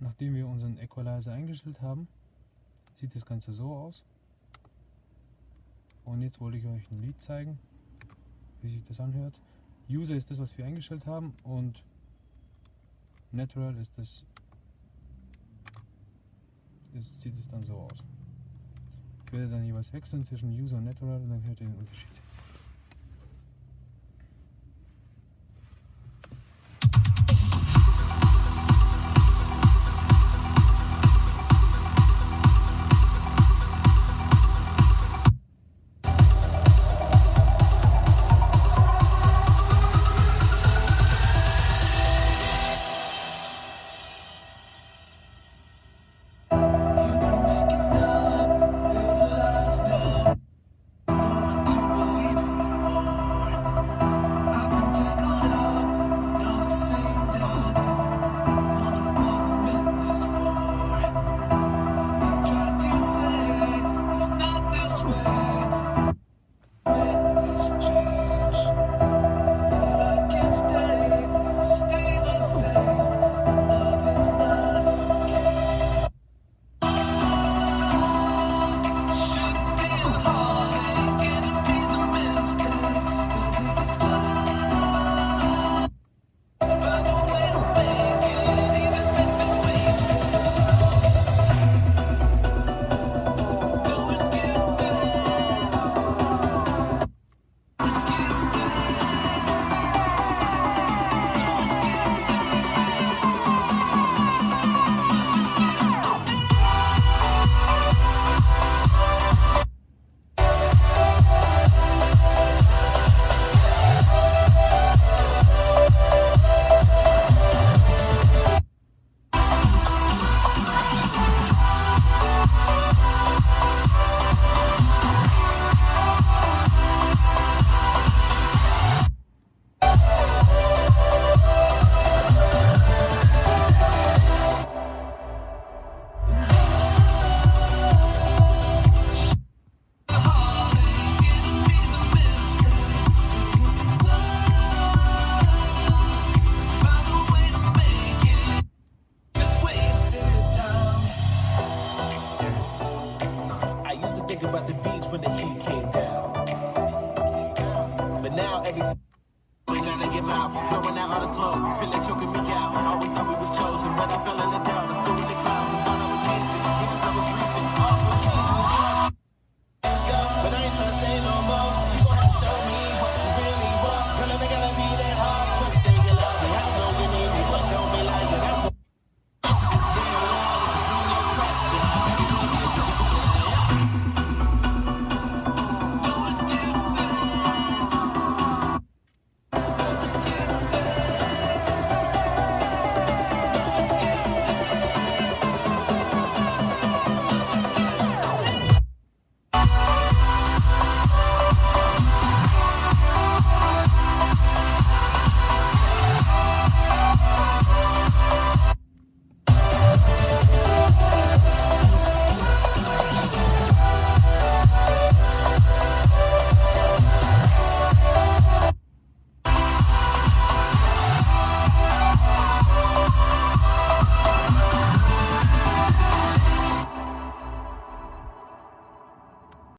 nachdem wir unseren Equalizer eingestellt haben, sieht das Ganze so aus. Und jetzt wollte ich euch ein Lied zeigen, wie sich das anhört. User ist das, was wir eingestellt haben, und Natural ist das, sieht es dann so aus. Ich werde dann jeweils wechseln zwischen User und Natural und dann hört ihr den Unterschied. About the beach when the heat came down. But now every time I get mouth, blowing out all the smoke, feel like choking me out. Always thought we was chosen, but I fell in